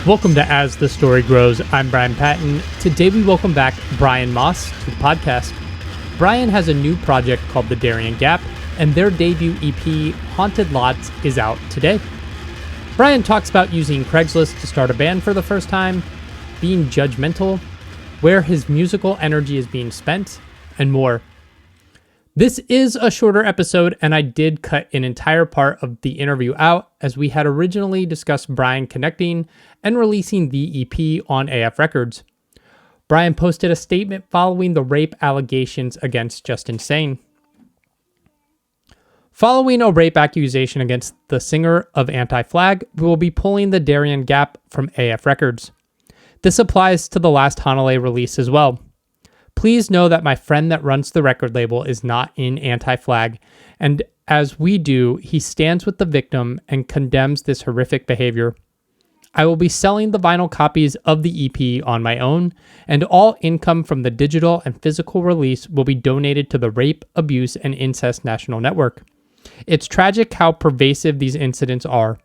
Welcome to As the Story Grows. I'm Brian Patton. Today we welcome back Brian Moss to the podcast. Brian has a new project called the Darien Gap, and their debut EP, Haunted Lots, is out today. Brian talks about using Craigslist to start a band for the first time, being judgmental, where his musical energy is being spent, and more. This is a shorter episode, and I did cut an entire part of the interview out, as we had originally discussed Brian connecting and releasing the EP on AF Records. Brian posted a statement following the rape allegations against Just Insane. Following a rape accusation against the singer of Anti-Flag, we will be pulling the Darien Gap from AF Records. This applies to the last Hanalei release as well. Please know that my friend that runs the record label is not in Anti-Flag, and as we do, he stands with the victim and condemns this horrific behavior. I will be selling the vinyl copies of the EP on my own, and all income from the digital and physical release will be donated to the Rape, Abuse, and Incest National Network. It's tragic how pervasive these incidents are.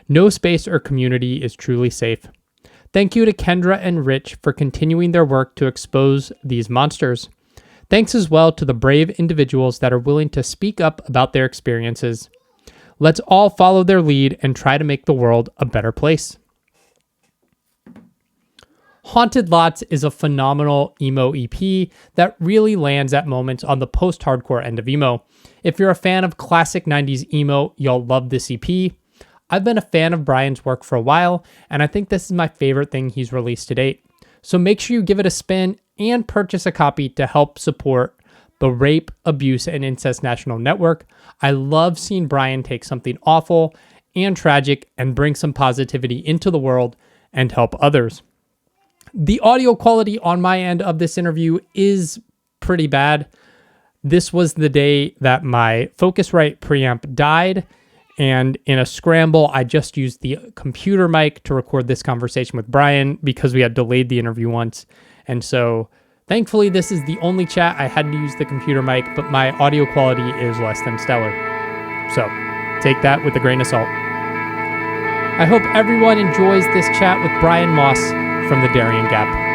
No space or community is truly safe. Thank you to Kendra and Rich for continuing their work to expose these monsters. Thanks as well to the brave individuals that are willing to speak up about their experiences. Let's all follow their lead and try to make the world a better place. Haunted Lots is a phenomenal emo EP that really lands at moments on the post-hardcore end of emo. If you're a fan of classic 90s emo, you'll love this EP. I've been a fan of Brian's work for a while, and I think this is my favorite thing he's released to date. So make sure you give it a spin and purchase a copy to help support the Rape, Abuse, and Incest National Network. I love seeing Brian take something awful and tragic and bring some positivity into the world and help others. The audio quality on my end of this interview is pretty bad. This was the day that my Focusrite preamp died, and in a scramble, I just used the computer mic to record this conversation with Brian because we had delayed the interview once. And so thankfully, this is the only chat I had to use the computer mic, but my audio quality is less than stellar. So take that with a grain of salt. I hope everyone enjoys this chat with Brian Moss from the Darien Gap.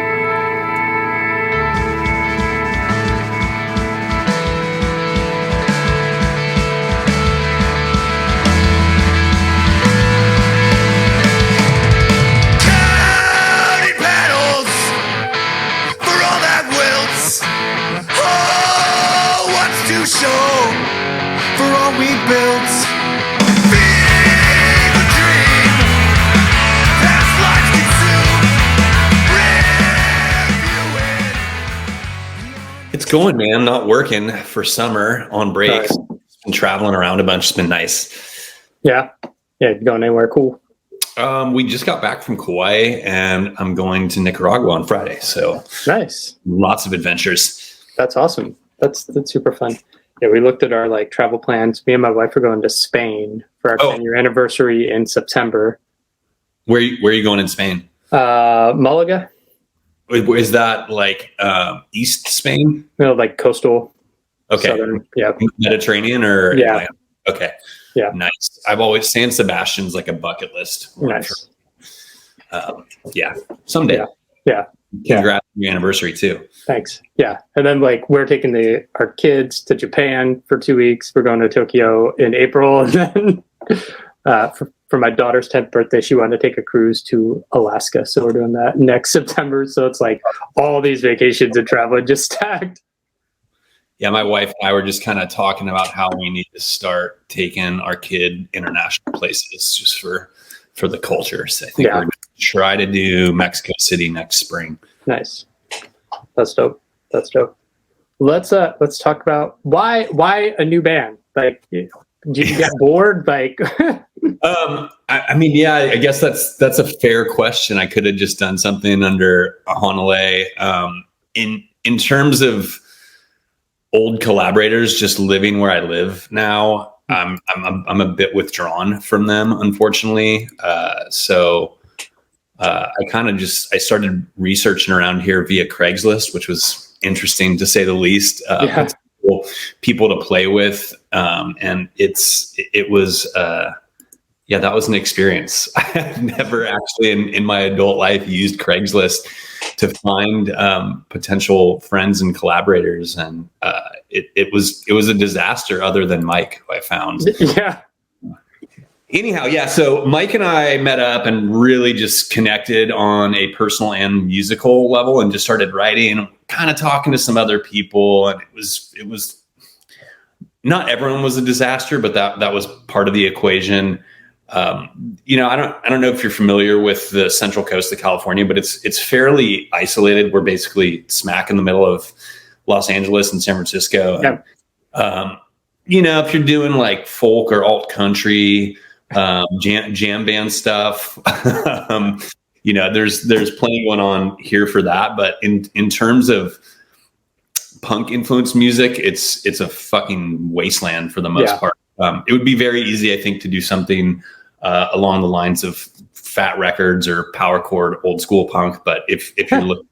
It's going, man. I'm not working for summer on breaks. Been traveling around a bunch. It's been nice. Yeah. You going anywhere cool? We just got back from Kauai, and I'm going to Nicaragua on Friday. So nice. Lots of adventures. That's awesome. That's super fun. Yeah, we looked at our travel plans. Me and my wife are going to Spain for our 10-year anniversary in September. Where are you going in Spain? Malaga. Is that East Spain? No, coastal. Okay. Southern, yeah. Mediterranean or? Yeah. Okay. Yeah. Nice. I've always, San Sebastian's like a bucket list. Nice. Someday. Yeah. Congrats on your anniversary too. Thanks. Yeah. And then we're taking our kids to Japan for 2 weeks. We're going to Tokyo in April. And then for my daughter's 10th birthday, she wanted to take a cruise to Alaska. So we're doing that next September. So it's all these vacations and traveling just stacked. Yeah. My wife and I were just kind of talking about how we need to start taking our kid international places just for the cultures. I think we're going to try to do Mexico City next spring. Nice. That's dope. Let's talk about why a new band. Did you get bored? I guess that's a fair question. I could have just done something under a Hanalei. In terms of old collaborators just living where I live now, I'm a bit withdrawn from them, unfortunately. I started researching around here via Craigslist, which was interesting to say the least. People to play with, and it was Yeah, that was an experience. I've never actually in my adult life used Craigslist to find potential friends and collaborators, and it was a disaster. Other than Mike, who I found. Yeah. Anyhow, yeah. So Mike and I met up and really just connected on a personal and musical level, and just started writing, kind of talking to some other people, and it was not everyone was a disaster, but that was part of the equation. I don't know if you're familiar with the Central Coast of California, but it's fairly isolated. We're basically smack in the middle of Los Angeles and San Francisco. Yeah. And, if you're doing like folk or alt country, jam band stuff, there's plenty going on here for that. But in terms of punk influenced music, it's a fucking wasteland for the most part. It would be very easy, I think, to do something along the lines of Fat Records or power chord old school punk. But if you're looking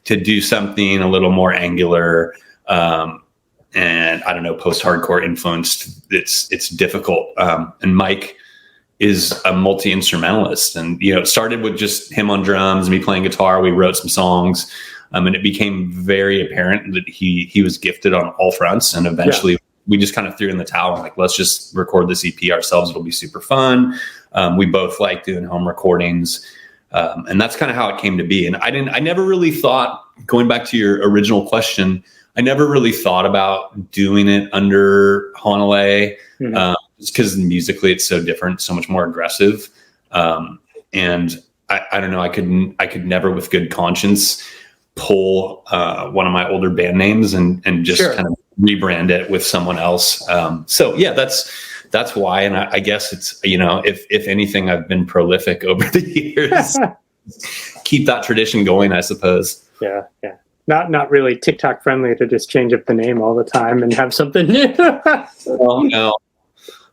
to do something a little more angular, and I don't know, post-hardcore influenced, it's difficult. And Mike is a multi-instrumentalist, and it started with just him on drums and me playing guitar. We wrote some songs, and it became very apparent that he was gifted on all fronts. And eventually we just kind of threw in the towel, like, let's just record this EP ourselves. It'll be super fun. We both like doing home recordings. And that's kind of how it came to be. And I never really thought, going back to your original question, I never really thought about doing it under Honolulu, just because musically it's so different, so much more aggressive. And I don't know, I could never with good conscience pull one of my older band names and just kind of rebrand it with someone else. So yeah, that's why. And I guess it's, if anything, I've been prolific over the years. Keep that tradition going, I suppose. Yeah. Yeah. Not really TikTok friendly to just change up the name all the time and have something new. Oh no,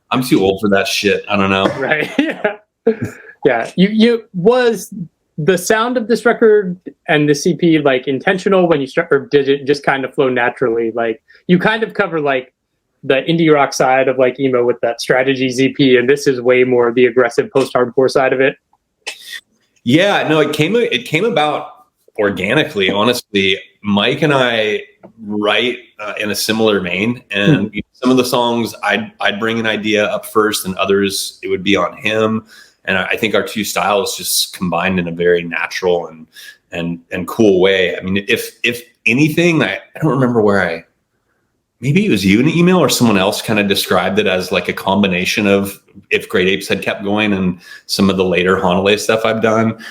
I'm too old for that shit. I don't know. Right. Yeah. Yeah. You was the sound of this record and the CP like intentional when you start, or did it just kind of flow naturally? Like you kind of cover like the indie rock side of like emo with that Strategies EP, and this is way more the aggressive post-hardcore side of it. Yeah, no, it came about organically. Honestly, Mike and I write in a similar vein, and some of the songs I'd bring an idea up first, and others it would be on him. And I think our two styles just combined in a very natural and cool way. I mean, if anything, I don't remember where maybe it was you in an email or someone else kind of described it as like a combination of If Great Apes Had Kept Going and some of the later Honolulu stuff I've done.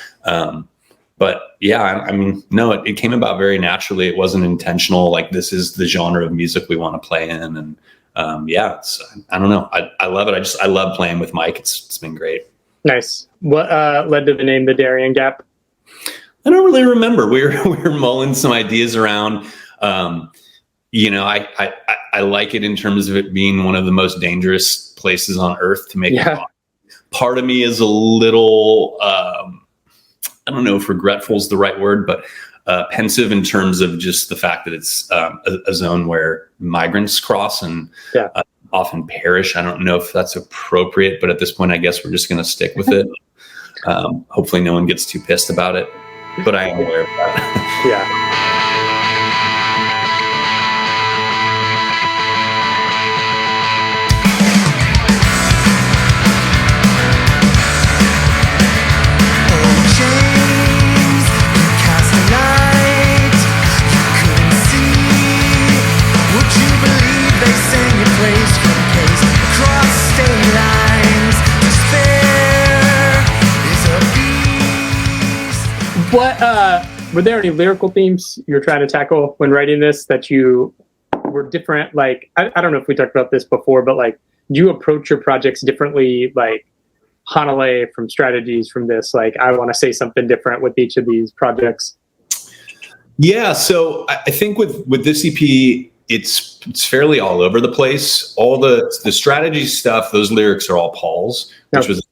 But yeah, I mean, no, it came about very naturally. It wasn't intentional. Like, this is the genre of music we want to play in. And I don't know. I love it. I love playing with Mike. It's been great. Nice. What led to the name the Darien Gap? I don't really remember. We were mulling some ideas around. I like it in terms of it being one of the most dangerous places on earth to make it. Part of me is a little, I don't know if regretful is the right word, but pensive in terms of just the fact that it's a zone where migrants cross and often perish. I don't know if that's appropriate, but at this point, I guess we're just going to stick with it. Hopefully no one gets too pissed about it, but I am aware of that. Yeah. What were there any lyrical themes you're trying to tackle when writing this that you were different? Like, I don't know if we talked about this before, but like, do you approach your projects differently? Like Honolulu from Strategies from this, like, I want to say something different with each of these projects. Yeah. So I think with this EP, it's fairly all over the place. All the strategy stuff, those lyrics are all Paul's, which was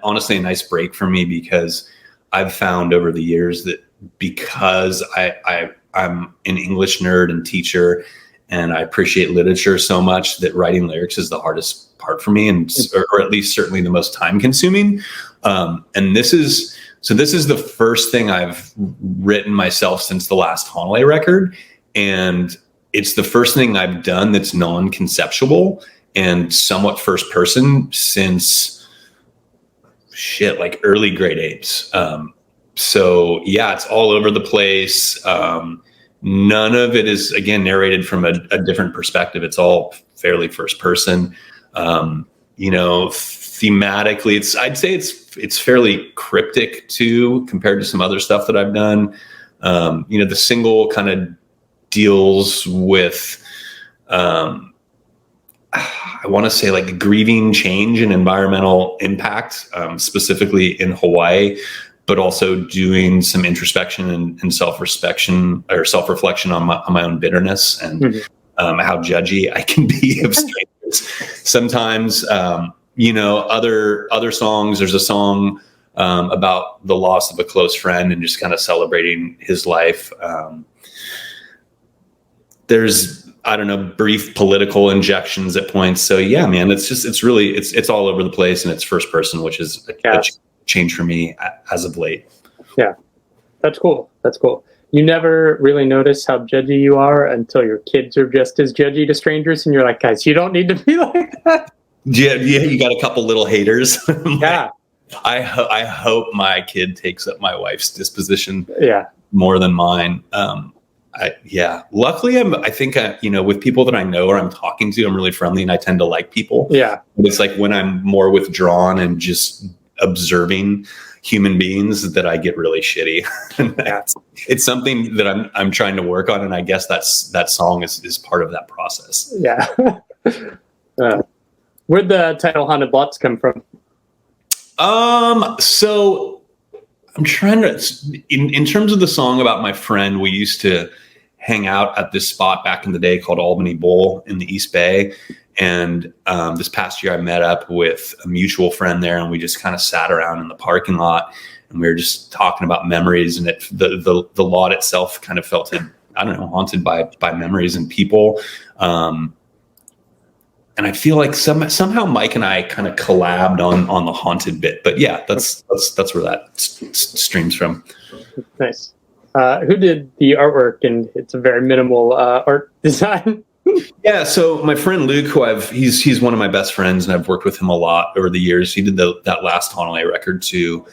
honestly a nice break for me, because I've found over the years that because I'm an English nerd and teacher, and I appreciate literature so much, that writing lyrics is the hardest part for me, and or at least certainly the most time consuming. And this is the first thing I've written myself since the last Honolulu record. And it's the first thing I've done that's non-conceptual and somewhat first person since like early grade 8s. So yeah, it's all over the place. None of it is, again, narrated from a different perspective. It's all fairly first person. Thematically, I'd say it's fairly cryptic too, compared to some other stuff that I've done. The single kind of deals with, I want to say, like grieving change and environmental impact, specifically in Hawaii, but also doing some introspection and self-reflection on my own bitterness and how judgy I can be of strangers sometimes. Other songs. There's a song about the loss of a close friend and just kind of celebrating his life. There's, I don't know, brief political injections at points. So yeah, man, it's all over the place, and it's first person, which is a change for me as of late. Yeah, that's cool. You never really notice how judgy you are until your kids are just as judgy to strangers, and you're like, guys, you don't need to be like that. Yeah, you got a couple little haters. Yeah. I hope my kid takes up my wife's disposition more than mine. Luckily, I think with people that I know or I'm talking to, I'm really friendly and I tend to like people. Yeah. But it's like when I'm more withdrawn and just observing human beings that I get really shitty. It's something that I'm trying to work on, and I guess that song is part of that process. Yeah. Where'd the title Haunted Lots come from? So I'm trying to, in terms of the song about my friend, we used to hang out at this spot back in the day called Albany Bowl in the East Bay. And this past year I met up with a mutual friend there, and we just kind of sat around in the parking lot, and we were just talking about memories, and the lot itself kind of felt, I don't know, haunted by memories and people. And I feel like somehow Mike and I kind of collabed on the haunted bit, but yeah, that's where that streams from. Nice. Who did the artwork? And it's a very minimal art design. Yeah, so my friend Luke, he's one of my best friends, and I've worked with him a lot over the years. He did that last Honolulu record too.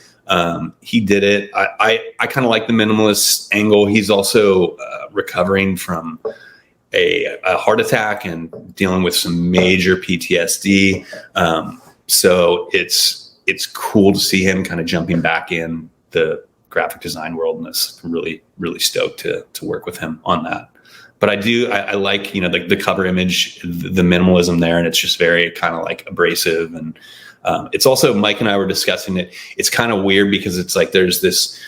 He did it. I kind of like the minimalist angle. He's also recovering from a heart attack and dealing with some major PTSD. So it's cool to see him kind of jumping back in the graphic design world, and it's really, really stoked to work with him on that. But I like, the cover image, the minimalism there, and it's just very kind of like abrasive. And it's also, Mike and I were discussing it. It's kind of weird because it's like there's this,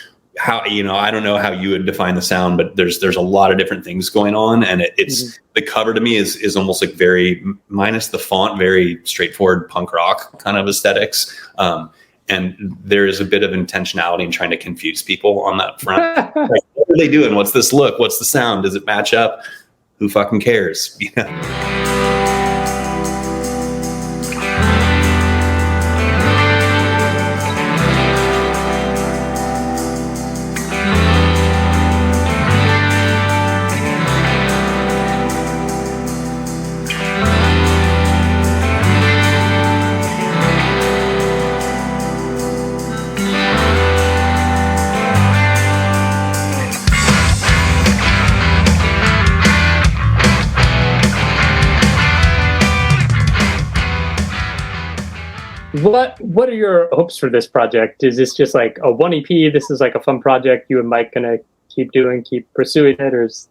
I don't know how you would define the sound, but there's a lot of different things going on, and it's the cover to me is almost like very, minus the font, very straightforward punk rock kind of aesthetics. And there is a bit of intentionality in trying to confuse people on that front. Like, what are they doing? What's this look? What's the sound? Does it match up? Who fucking cares? What are your hopes for this project? Is this just like a one EP? This is like a fun project you and Mike gonna keep pursuing it, or is...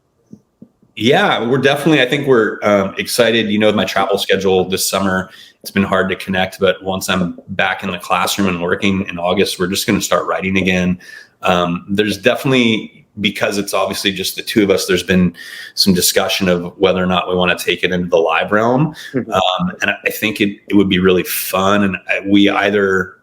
Yeah, we're definitely, I think we're excited. With my travel schedule this summer, it's been hard to connect, but once I'm back in the classroom and working in August, we're just going to start writing again. There's definitely, because it's obviously just the two of us, there's been some discussion of whether or not we want to take it into the live realm. And I think it would be really fun. And we either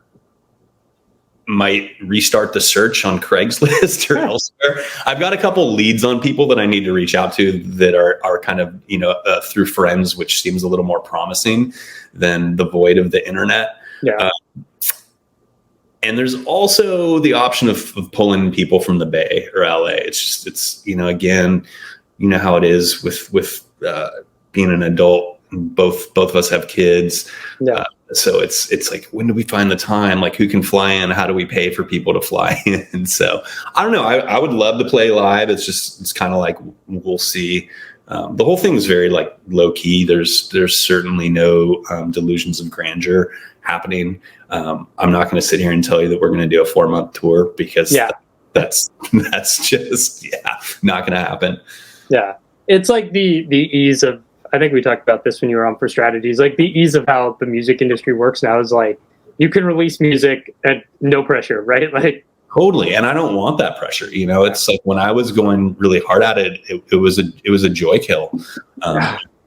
might restart the search on Craigslist or elsewhere. I've got a couple leads on people that I need to reach out to that are kind of, through friends, which seems a little more promising than the void of the internet. Yeah. And there's also the option of pulling people from the Bay or LA. It's again, you know how it is with being an adult. Both of us have kids. Yeah. So it's like, when do we find the time? Like, who can fly in? How do we pay for people to fly in? So I don't know. I would love to play live. It's kind of like, we'll see. The whole thing is very like low key. There's certainly no delusions of grandeur happening. I'm not going to sit here and tell you that we're going to do a 4-month tour, because that's just not going to happen. Yeah. It's like the ease of, I think we talked about this when you were on for strategies, like the ease of how the music industry works now is like, you can release music at no pressure, right? Like, totally. And I don't want that pressure. It's like, when I was going really hard at it, it was a joy kill.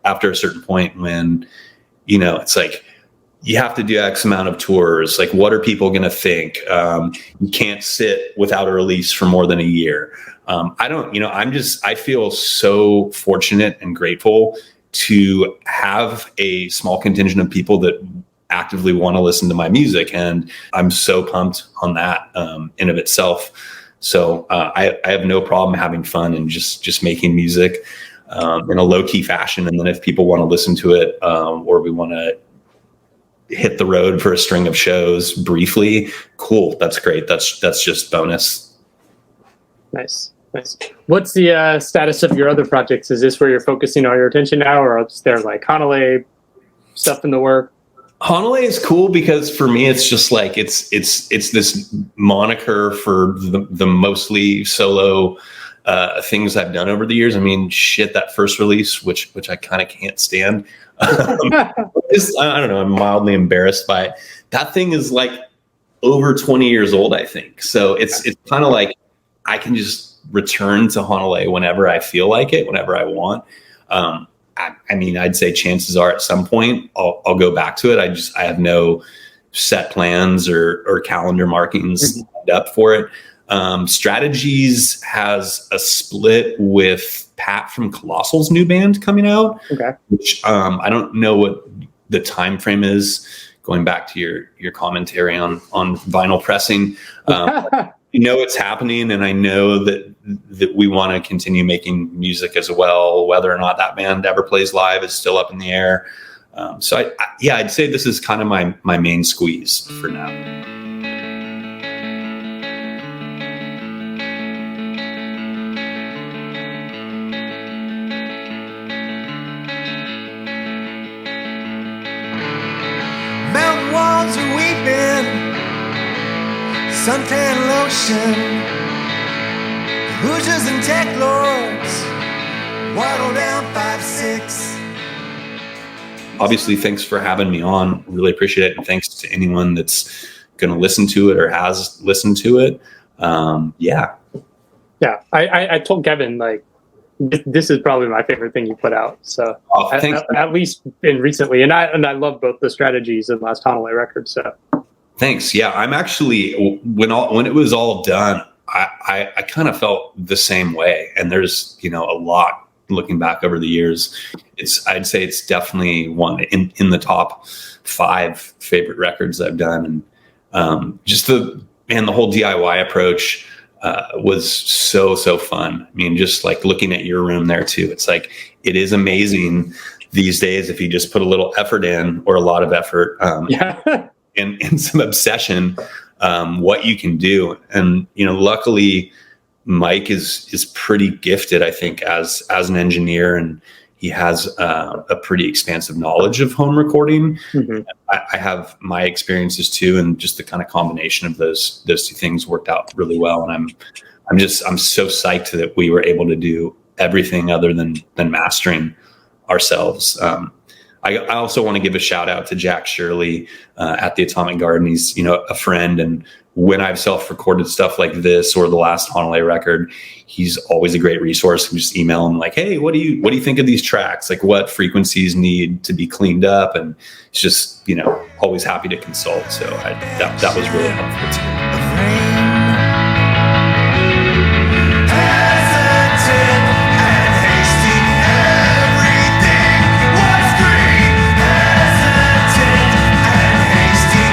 After a certain point, when, it's like, you have to do X amount of tours. Like, what are people going to think? You can't sit without a release for more than a year. I feel so fortunate and grateful to have a small contingent of people that actively want to listen to my music. And I'm so pumped on that in of itself. So I have no problem having fun and just making music in a low key fashion. And then if people want to listen to it, or we want to hit the road for a string of shows briefly, cool. That's great. That's just bonus. Nice. What's the status of your other projects? Is this where you're focusing all your attention now, or is there like Hanalei stuff in the work? Hanalei is cool because for me, it's just like, it's this moniker for the mostly solo things I've done over the years. I mean, shit, that first release, which I kind of can't stand. I don't know. I'm mildly embarrassed by it. That thing is like over 20 years old, I think. So it's kind of like, I can just return to Hanalei whenever I feel like it, whenever I want. I mean, I'd say chances are at some point I'll go back to it. I have no set plans or calendar markings lined up for it. Strategies has a split with Pat from Colossal's new band coming out. Okay. Which I don't know what the time frame is, going back to your commentary on vinyl pressing. It's happening, and I know that we want to continue making music as well. Whether or not that band ever plays live is still up in the air. So I'd say this is kind of my main squeeze for now. Mountain walls are weeping, suntan lotion, Hoosiers and tech lords, waddle down 5'6". Obviously, thanks for having me on. Really appreciate it. And thanks to anyone that's going to listen to it or has listened to it. Yeah. I told Kevin, like, this is probably my favorite thing you put out. So at least in recently, and I love both the strategies and last Hanalei record. So thanks. Yeah, I'm actually, when it was all done, I kind of felt the same way. And there's a lot looking back over the years. I'd say it's definitely one in the top 5 favorite records I've done. And just the whole DIY approach was so fun. I mean, just like looking at your room there too, it's like, it is amazing these days if you just put a little effort in, or a lot of effort, and some obsession, what you can do. And luckily Mike is pretty gifted, I think, as an engineer, and he has a pretty expansive knowledge of home recording. Mm-hmm. I have my experiences too, and just the kind of combination of those 2 things worked out really well. And I'm so psyched that we were able to do everything other than mastering ourselves. I also want to give a shout out to Jack Shirley at the Atomic Garden. He's a friend, and when I've self-recorded stuff like this or the last Hanalei record, he's always a great resource. And just email him like, hey, what do you think of these tracks? Like, what frequencies need to be cleaned up? And it's just always happy to consult. So that was really helpful too. rain. Hesitant and hasty, everything was green. Hesitant and hasty,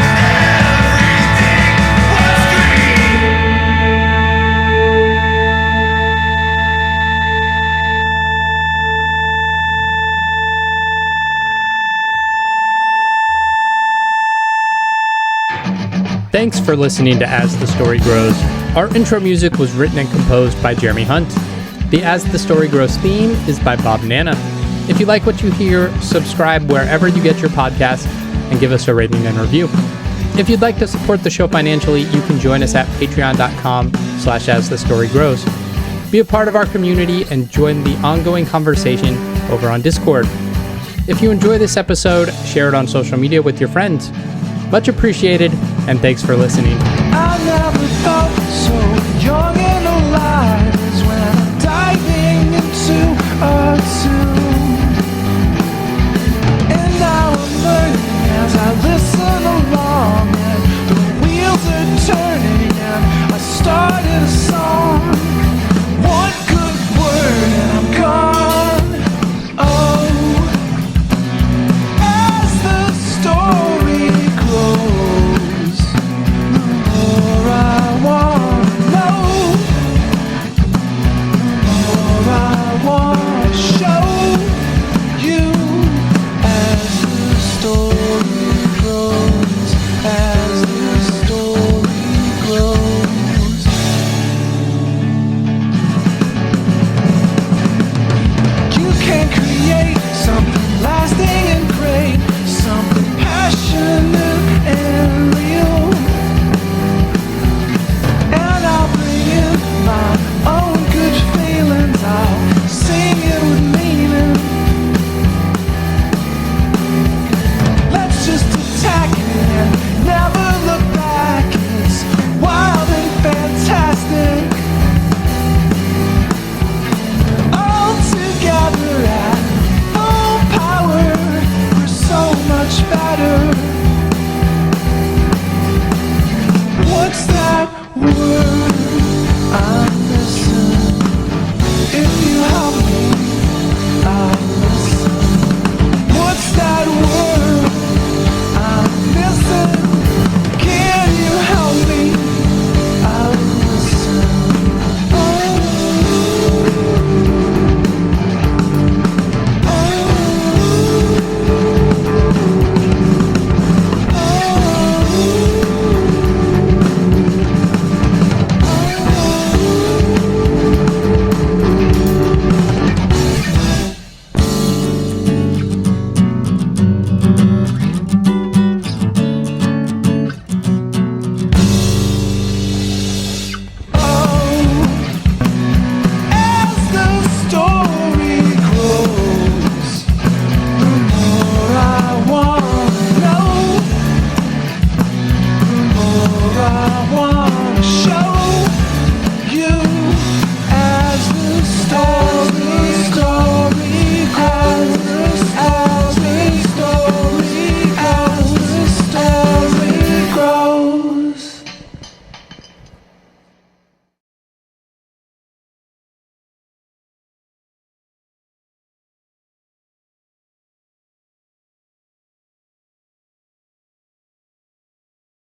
everything was green. Thanks for listening to As the Story Grows. Our intro music was written and composed by Jeremy Hunt. The As the Story Grows theme is by Bob Nana. If you like what you hear, subscribe wherever you get your podcast and give us a rating and review. If you'd like to support the show financially, you can join us at patreon.com/asthestorygrows. Be a part of our community and join the ongoing conversation over on Discord. If you enjoy this episode, share it on social media with your friends. Much appreciated, and thanks for listening. I never felt so young and alive as when I'm diving into a tune.